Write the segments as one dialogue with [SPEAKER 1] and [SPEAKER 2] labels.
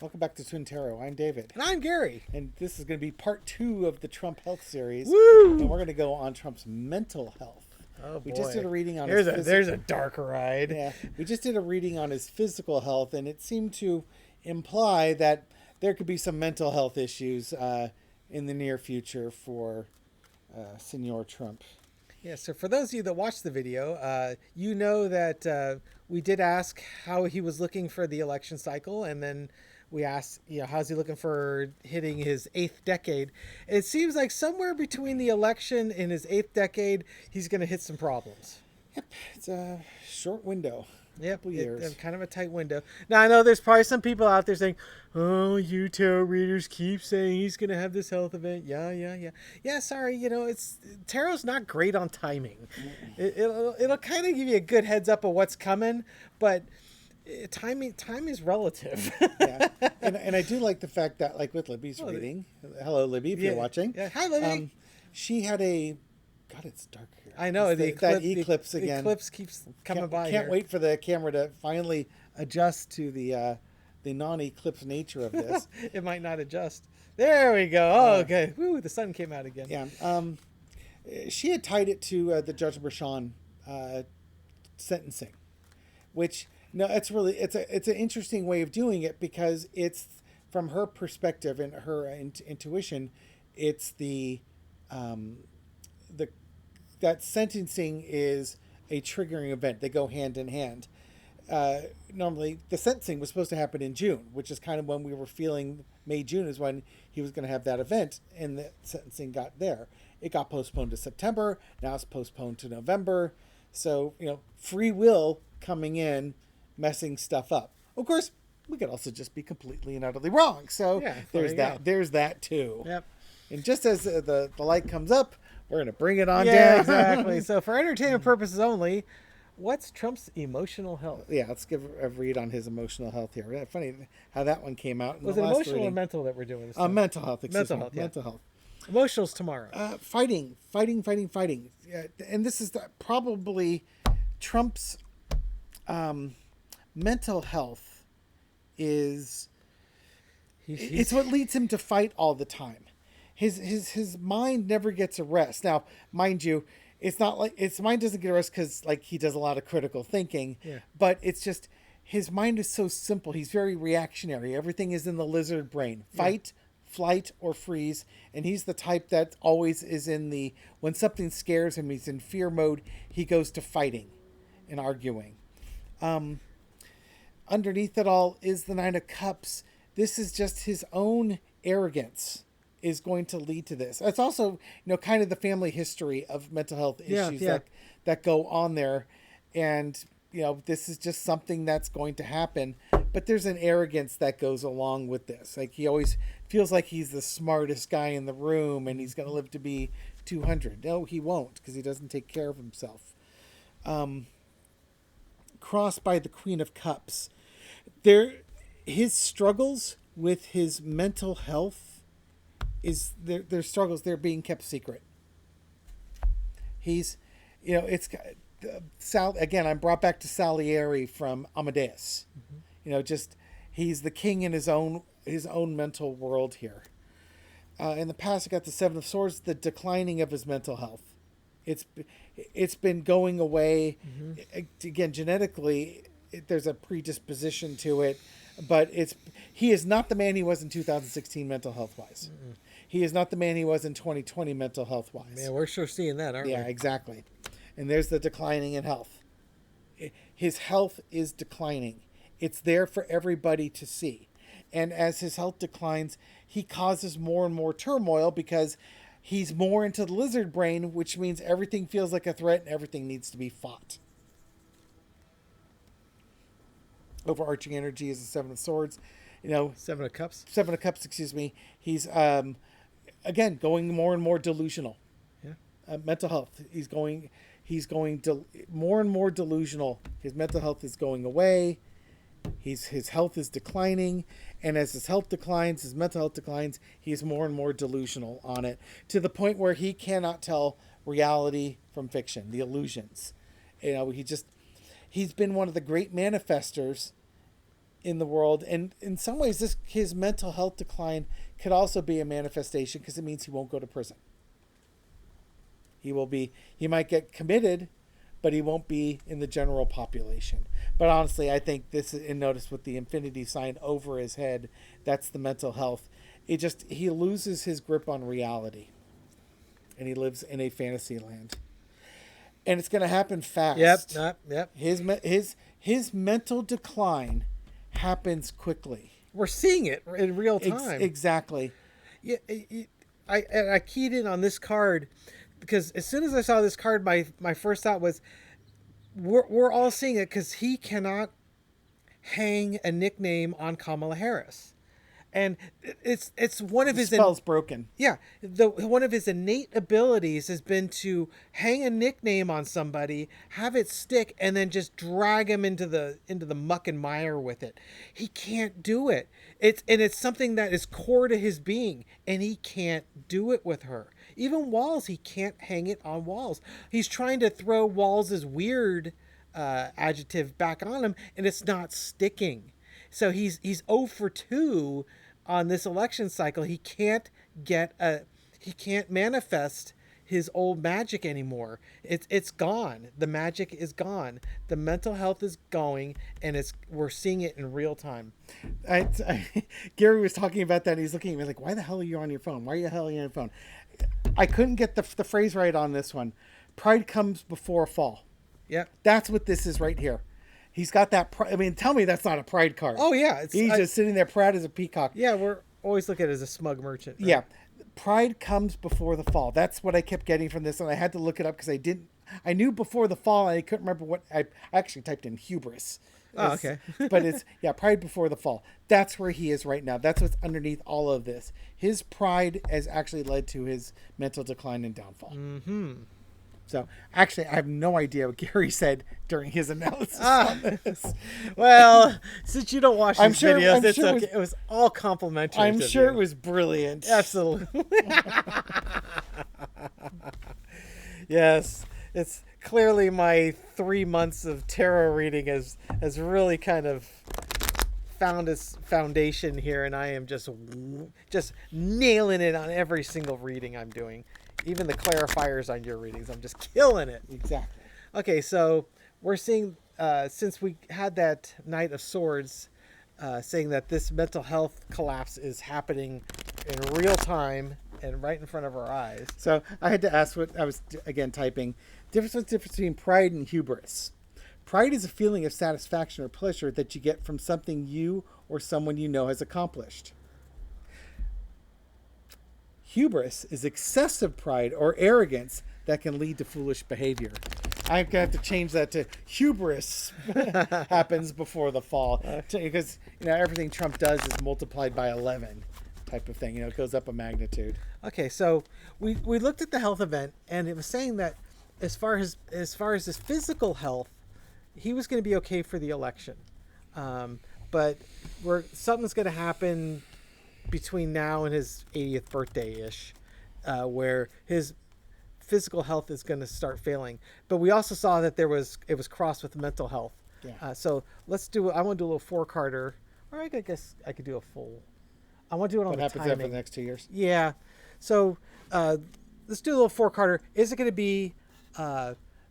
[SPEAKER 1] Welcome back to Twin Tarot. I'm David.
[SPEAKER 2] And I'm Gary.
[SPEAKER 1] And this is going to be part 2 of the Trump health series.
[SPEAKER 2] Woo!
[SPEAKER 1] And we're going to go on Trump's mental health.
[SPEAKER 2] Oh, boy.
[SPEAKER 1] We just did a reading on
[SPEAKER 2] There's a dark ride.
[SPEAKER 1] Yeah. We just did a reading on his physical health, and it seemed to imply that there could be some mental health issues in the near future for Senor Trump.
[SPEAKER 2] Yeah, so for those of you that watched the video, you know that we did ask how he was looking for the election cycle, and then we asked, how's he looking for hitting his 8th decade? It seems like somewhere between the election and his 8th decade, he's going to hit some problems.
[SPEAKER 1] Yep, it's a short window.
[SPEAKER 2] Yep,
[SPEAKER 1] years.
[SPEAKER 2] Kind of a tight window. Now, I know there's probably some people out there saying, oh, you tarot readers keep saying he's going to have this health event. Yeah, sorry, tarot's not great on timing. It'll kind of give you a good heads up of what's coming, but time is relative.
[SPEAKER 1] Yeah, and I do like the fact that, like with Libby's reading, hello Libby if you're watching.
[SPEAKER 2] Yeah, hi Libby.
[SPEAKER 1] She had God, it's dark here.
[SPEAKER 2] I know
[SPEAKER 1] that eclipse again.
[SPEAKER 2] The eclipse keeps coming by.
[SPEAKER 1] Can't wait for the camera to finally adjust to the non-eclipse nature of this.
[SPEAKER 2] It might not adjust. There we go. Oh, okay. Woo, the sun came out again.
[SPEAKER 1] Yeah. She had tied it to the Judge Brashan sentencing, which it's an interesting way of doing it because it's from her perspective and her intuition. It's that sentencing is a triggering event. They go hand in hand. Normally, the sentencing was supposed to happen in June, which is kind of when we were feeling May, June is when he was going to have that event, and the sentencing got there. It got postponed to September. Now it's postponed to November. So, free will coming in, messing stuff up. Of course, we could also just be completely and utterly wrong. So there's that. There's that too.
[SPEAKER 2] Yep.
[SPEAKER 1] And just as the light comes up, we're going to bring it on down.
[SPEAKER 2] Yeah, exactly. So for entertainment purposes only, what's Trump's emotional health?
[SPEAKER 1] Yeah, let's give a read on his emotional health here. Yeah, funny how that one came out.
[SPEAKER 2] Was it emotional or mental that we're doing this time?
[SPEAKER 1] Mental health.
[SPEAKER 2] Mental health. Yeah.
[SPEAKER 1] Mental health.
[SPEAKER 2] Emotional's tomorrow.
[SPEAKER 1] Fighting. Yeah, and this is probably Trump's mental health is... It's what leads him to fight all the time. His mind never gets a rest. Now, mind you, it's not like his mind doesn't get a rest because he does a lot of critical thinking.
[SPEAKER 2] Yeah.
[SPEAKER 1] But it's just his mind is so simple. He's very reactionary. Everything is in the lizard brain: fight, flight, or freeze. And he's the type that always is in when something scares him, he's in fear mode. He goes to fighting and arguing. Underneath it all is the Nine of Cups. This is just his own arrogance is going to lead to this. It's also, kind of the family history of mental health issues that go on there. And, this is just something that's going to happen. But there's an arrogance that goes along with this. Like, he always feels like he's the smartest guy in the room and he's going to live to be 200. No, he won't, because he doesn't take care of himself. Crossed by the Queen of Cups. His struggles with his mental health is their struggles. They're being kept secret. He's, it's Sal again. I'm brought back to Salieri from Amadeus. Mm-hmm. He's the king in his own mental world here. In the past, I got the Seven of Swords, the declining of his mental health. It's been going away. Mm-hmm. Again, genetically, there's a predisposition to it. But he is not the man he was in 2016 mental health wise. Mm-mm. He is not the man he was in 2020 mental health wise.
[SPEAKER 2] Yeah, we're sure seeing that, aren't we?
[SPEAKER 1] Yeah, exactly. And there's the declining in health. His health is declining. It's there for everybody to see. And as his health declines, he causes more and more turmoil because he's more into the lizard brain, which means everything feels like a threat and everything needs to be fought. Overarching energy is the Seven of Swords.
[SPEAKER 2] Seven of Cups.
[SPEAKER 1] Seven of Cups, excuse me. He's, again, going more and more delusional.
[SPEAKER 2] Yeah.
[SPEAKER 1] Mental health. He's going more and more delusional. His mental health is going away. His health is declining. And as his health declines, his mental health declines, he's more and more delusional on it, to the point where he cannot tell reality from fiction, the illusions. He's been one of the great manifestors in the world. And in some ways, his mental health decline could also be a manifestation because it means he won't go to prison. He might get committed, but he won't be in the general population. But honestly, I think this, and notice with the infinity sign over his head, that's the mental health. He loses his grip on reality, and he lives in a fantasy land. And it's going to happen fast.
[SPEAKER 2] Yep.
[SPEAKER 1] His mental decline happens quickly.
[SPEAKER 2] We're seeing it in real time.
[SPEAKER 1] Exactly.
[SPEAKER 2] Yeah, I keyed in on this card because as soon as I saw this card, my first thought was, we're all seeing it because he cannot hang a nickname on Kamala Harris, and it's one of his
[SPEAKER 1] spell's broken.
[SPEAKER 2] Yeah, one of his innate abilities has been to hang a nickname on somebody, have it stick, and then just drag him into the muck and mire with it. He can't do it. It's something that is core to his being, and he can't do it with her. Even walls, he can't hang it on walls. He's trying to throw Walls' weird adjective back on him, and it's not sticking. So he's 0 for 2 on this election cycle. He can't manifest his old magic anymore. It's gone. The magic is gone. The mental health is going, and we're seeing it in real time.
[SPEAKER 1] Gary was talking about that. And he's looking at me like, "Why the hell are you on your phone? Why are you hell on your phone?" I couldn't get the phrase right on this one. Pride comes before a fall.
[SPEAKER 2] Yeah,
[SPEAKER 1] that's what this is right here. He's got that. I mean, tell me that's not a pride card.
[SPEAKER 2] Oh yeah,
[SPEAKER 1] he's just sitting there proud as a peacock.
[SPEAKER 2] Yeah, we're always looking at it as a smug merchant. Right?
[SPEAKER 1] Yeah, pride comes before the fall. That's what I kept getting from this, and I had to look it up because I knew before the fall, and I couldn't remember what I actually typed in hubris.
[SPEAKER 2] Oh, okay.
[SPEAKER 1] But it's pride before the fall. That's where he is right now. That's what's underneath all of this. His pride has actually led to his mental decline and downfall.
[SPEAKER 2] Mm-hmm.
[SPEAKER 1] So, actually, I have no idea what Gary said during his analysis on this.
[SPEAKER 2] Well, since you don't watch these videos, it's okay. It was all complimentary.
[SPEAKER 1] I'm sure it was brilliant.
[SPEAKER 2] Absolutely. Yes. It's clearly my 3 months of tarot reading has really kind of found its foundation here, and I am just nailing it on every single reading I'm doing. Even the clarifiers on your readings, I'm just killing it.
[SPEAKER 1] Exactly.
[SPEAKER 2] Okay, so we're seeing, since we had that Knight of Swords, saying that this mental health collapse is happening in real time and right in front of our eyes.
[SPEAKER 1] So I had to ask what I was, again, typing. Difference between pride and hubris. Pride is a feeling of satisfaction or pleasure that you get from something you or someone you know has accomplished. Hubris is excessive pride or arrogance that can lead to foolish behavior. I'm going to have to change that to hubris happens before the fall. Because, everything Trump does is multiplied by 11 type of thing. It goes up a magnitude.
[SPEAKER 2] Okay, so we looked at the health event, and it was saying that as far as his physical health, he was going to be okay for the election. But something's going to happen between now and his 80th birthday-ish, where his physical health is going to start failing. But we also saw that it was crossed with mental health.
[SPEAKER 1] Yeah.
[SPEAKER 2] So I want to do a little four-carder, or I guess I could do a full. I want to do it on the timing.
[SPEAKER 1] What happens after the next 2 years?
[SPEAKER 2] Yeah. So let's do a little four-carder. Is it going to be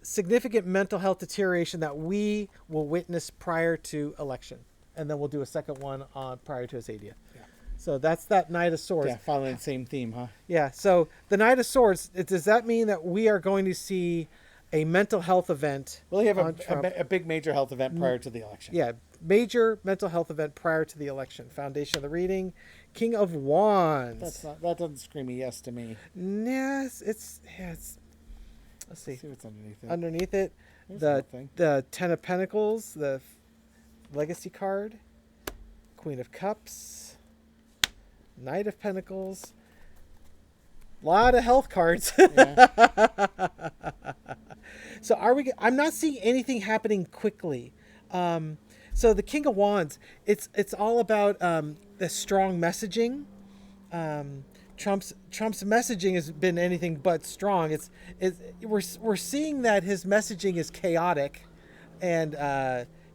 [SPEAKER 2] significant mental health deterioration that we will witness prior to election? And then we'll do a second one on prior to his 80th.
[SPEAKER 1] Yeah.
[SPEAKER 2] So that's that Knight of Swords.
[SPEAKER 1] Yeah, following the same theme, huh?
[SPEAKER 2] Yeah. So the Knight of Swords, does that mean that we are going to see a mental health event?
[SPEAKER 1] Well, you have a big major health event prior to the election.
[SPEAKER 2] Yeah. Major mental health event prior to the election. Foundation of the reading. King of Wands.
[SPEAKER 1] That doesn't scream a yes to me.
[SPEAKER 2] Yes, it's let's see
[SPEAKER 1] what's underneath it.
[SPEAKER 2] Underneath it, the Ten of Pentacles, the Legacy card, Queen of Cups, Knight of Pentacles. A lot of health cards.
[SPEAKER 1] Yeah.
[SPEAKER 2] So I'm not seeing anything happening quickly. So the King of Wands, it's all about the strong messaging. Trump's messaging has been anything but strong. We're seeing that his messaging is chaotic, and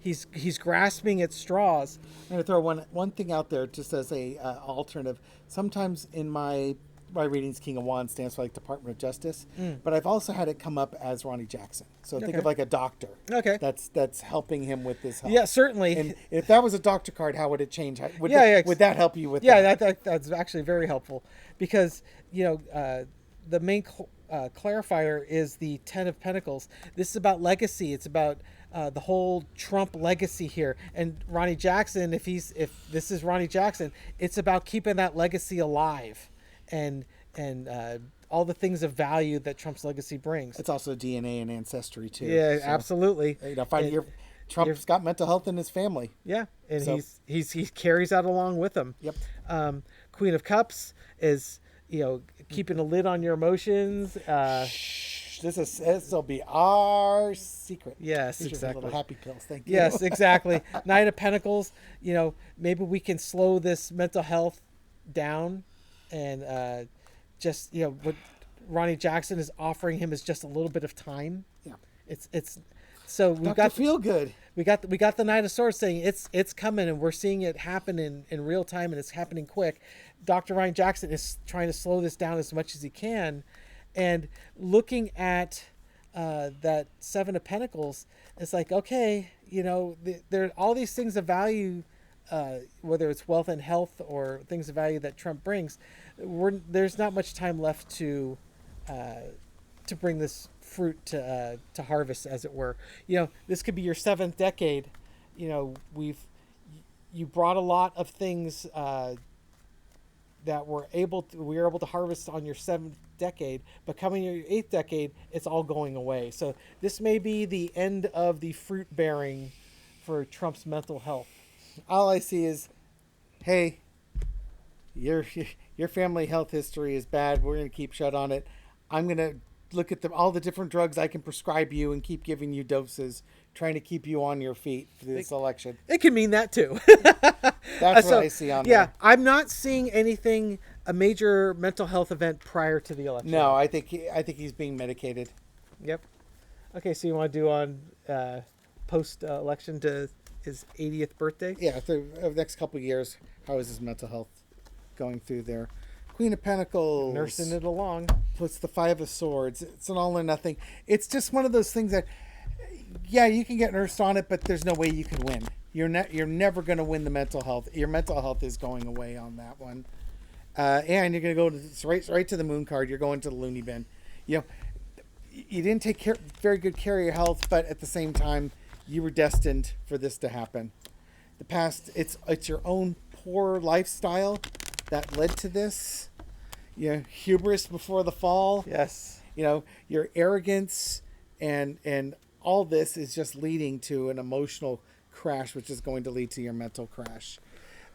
[SPEAKER 2] he's grasping at straws.
[SPEAKER 1] I'm going to throw one thing out there just as a alternative. Sometimes in my readings, King of Wands stands for like Department of Justice, but I've also had it come up as Ronnie Jackson. So think of like a doctor.
[SPEAKER 2] Okay.
[SPEAKER 1] That's helping him with this help.
[SPEAKER 2] Yeah, certainly.
[SPEAKER 1] And if that was a doctor card, how would it change? Would that help you with
[SPEAKER 2] that? Yeah, that's actually very helpful because, the main clarifier is the Ten of Pentacles. This is about legacy. It's about the whole Trump legacy here. And Ronnie Jackson, if this is Ronnie Jackson, it's about keeping that legacy alive. And all the things of value that Trump's legacy brings.
[SPEAKER 1] It's also DNA and ancestry too.
[SPEAKER 2] Yeah, so, absolutely.
[SPEAKER 1] Trump's got mental health in his family.
[SPEAKER 2] Yeah, and so, he carries that along with him.
[SPEAKER 1] Yep.
[SPEAKER 2] Queen of Cups is keeping a lid on your emotions.
[SPEAKER 1] This will be our secret.
[SPEAKER 2] Yes,
[SPEAKER 1] These
[SPEAKER 2] exactly.
[SPEAKER 1] Little happy pills. Thank you.
[SPEAKER 2] Yes, exactly. Knight of Pentacles. Maybe we can slow this mental health down. And just what Ronnie Jackson is offering him is just a little bit of time.
[SPEAKER 1] Yeah,
[SPEAKER 2] it's so we've
[SPEAKER 1] got to feel good.
[SPEAKER 2] We got the Knight of Swords saying it's coming, and we're seeing it happen in real time, and it's happening quick. Dr. Ryan Jackson is trying to slow this down as much as he can, and looking at that Seven of Pentacles, it's like, okay, there are all these things of value. Whether it's wealth and health or things of value that Trump brings, there's not much time left to bring this fruit to harvest, as it were. This could be your 7th decade. You brought a lot of things that we were able to harvest on your 7th decade, but coming your 8th decade, it's all going away. So this may be the end of the fruit bearing for Trump's mental health.
[SPEAKER 1] All I see is, hey, your family health history is bad. We're going to keep shut on it. I'm going to look at all the different drugs I can prescribe you and keep giving you doses, trying to keep you on your feet for this election.
[SPEAKER 2] It can mean that too.
[SPEAKER 1] That's what I see on there.
[SPEAKER 2] Yeah, I'm not seeing a major mental health event prior to the election.
[SPEAKER 1] No, I think he's being medicated.
[SPEAKER 2] Yep. Okay, so you want to do on post-election to his 80th birthday?
[SPEAKER 1] Yeah, the next couple of years, how is his mental health going through there? Queen of Pentacles.
[SPEAKER 2] Nursing it along.
[SPEAKER 1] Puts the Five of Swords. It's an all or nothing. It's just one of those things that, yeah, you can get nursed on it, but there's no way you can win. You're never going to win the mental health. Your mental health is going away on that one. And you're going to go right to the moon card. You're going to the loony bin. You didn't take very good care of your health, but at the same time, you were destined for this to happen. The past, it's your own poor lifestyle that led to this. Hubris before the fall.
[SPEAKER 2] Yes.
[SPEAKER 1] Your arrogance and all this is just leading to an emotional crash, which is going to lead to your mental crash.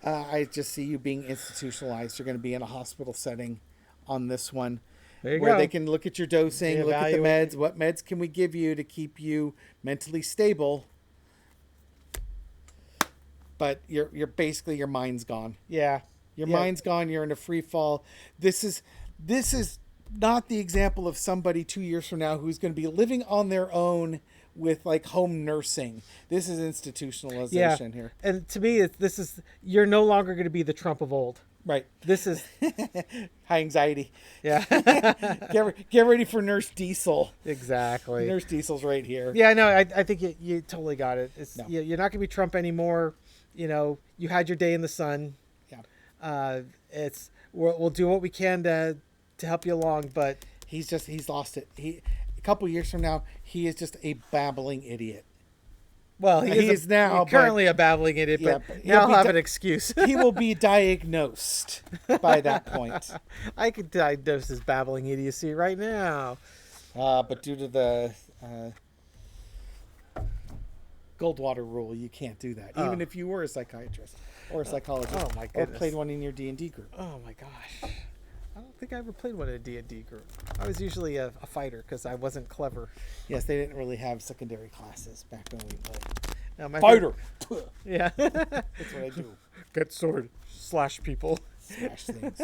[SPEAKER 1] I just see you being institutionalized. You're going to be in a hospital setting on this one. Where they can look at your dosing, look at the meds. What meds can we give you to keep you mentally stable? But you're basically, your mind's gone.
[SPEAKER 2] Yeah.
[SPEAKER 1] Your mind's gone. You're in a free fall. This is not the example of somebody 2 years from now who's going to be living on their own with like home nursing. This is institutionalization here.
[SPEAKER 2] And to me, you're no longer going to be the Trump of old.
[SPEAKER 1] Right.
[SPEAKER 2] This is
[SPEAKER 1] high anxiety.
[SPEAKER 2] Yeah.
[SPEAKER 1] Get ready for Nurse Diesel.
[SPEAKER 2] Exactly.
[SPEAKER 1] Nurse Diesel's right here.
[SPEAKER 2] Yeah, no, I think you totally got it.
[SPEAKER 1] No.
[SPEAKER 2] You're not going to be Trump anymore. You had your day in the sun.
[SPEAKER 1] Yeah.
[SPEAKER 2] We'll do what we can to help you along, but
[SPEAKER 1] he's lost it. A couple years from now, he is just a babbling idiot.
[SPEAKER 2] Well, he is now currently a babbling idiot, but now he'll have an excuse.
[SPEAKER 1] He will be diagnosed by that point.
[SPEAKER 2] I could diagnose his babbling idiocy right now.
[SPEAKER 1] But due to the Goldwater rule, you can't do that. Even if you were a psychiatrist or a psychologist.
[SPEAKER 2] Oh my goodness.
[SPEAKER 1] Or played one in your D&D group.
[SPEAKER 2] Oh my gosh. I don't think I ever played one in a D&D group. I was usually a fighter because I wasn't clever.
[SPEAKER 1] Yes, they didn't really have secondary classes back when we played.
[SPEAKER 2] Now, my
[SPEAKER 1] fighter!
[SPEAKER 2] Yeah.
[SPEAKER 1] That's what I do.
[SPEAKER 2] Get sword. Slash people.
[SPEAKER 1] Smash things.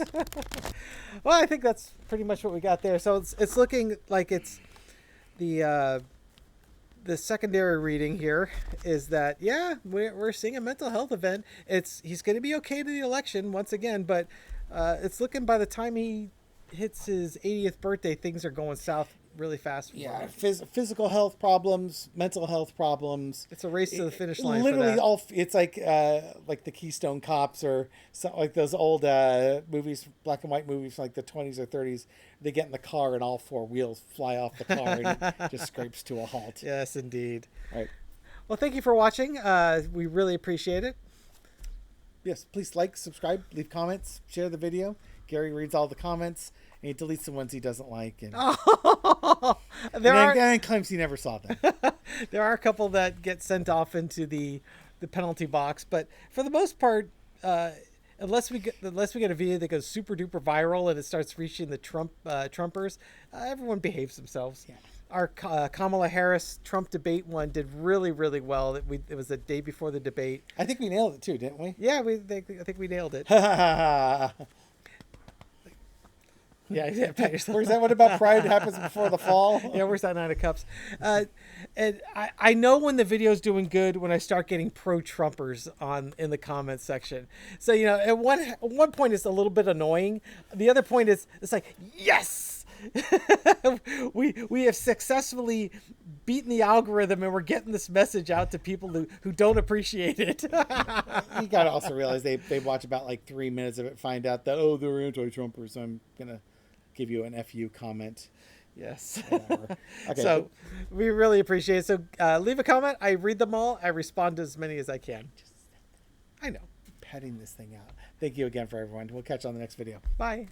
[SPEAKER 2] Well, I think that's pretty much what we got there. So it's looking like it's the the secondary reading here is that we're seeing a mental health event. He's going to be okay to the election once again, but it's looking by the time he hits his 80th birthday, things are going south really fast.
[SPEAKER 1] Yeah, physical health problems, mental health problems.
[SPEAKER 2] It's a race to the finish line.
[SPEAKER 1] Literally,
[SPEAKER 2] for that.
[SPEAKER 1] all it's like the Keystone Cops or something like those old movies, black and white movies from like the 20s or 30s. They get in the car and all four wheels fly off the car and it just scrapes to a halt.
[SPEAKER 2] Yes, indeed.
[SPEAKER 1] Right.
[SPEAKER 2] Well, thank you for watching. We really appreciate it.
[SPEAKER 1] Yes, please like, subscribe, leave comments, share the video. Gary reads all the comments and he deletes the ones he doesn't like. And, and claims he never saw them.
[SPEAKER 2] There are a couple that get sent off into the penalty box, but for the most part, unless we get a video that goes super duper viral and it starts reaching the Trumpers, everyone behaves themselves.
[SPEAKER 1] Yeah.
[SPEAKER 2] Our Kamala Harris Trump debate one did really, really well. It was the day before the debate.
[SPEAKER 1] I think we nailed it too, didn't we?
[SPEAKER 2] Yeah, I think we nailed it. Yeah, pat yourself.
[SPEAKER 1] Where's that one about pride happens before the fall?
[SPEAKER 2] Yeah, where's that Nine of Cups? And I know when the video's doing good when I start getting pro-Trumpers in the comments section. So, at one point it's a little bit annoying. The other point is it's like, yes! we have successfully beaten the algorithm and we're getting this message out to people who don't appreciate it.
[SPEAKER 1] You got to also realize they watch about like 3 minutes of it, find out that, they're anti-Trumpers. So I'm going to give you an FU comment.
[SPEAKER 2] Yes.
[SPEAKER 1] Okay.
[SPEAKER 2] So we really appreciate it. So leave a comment. I read them all. I respond to as many as I can. I know.
[SPEAKER 1] Petting this thing out. Thank you again for everyone. We'll catch you on the next video.
[SPEAKER 2] Bye.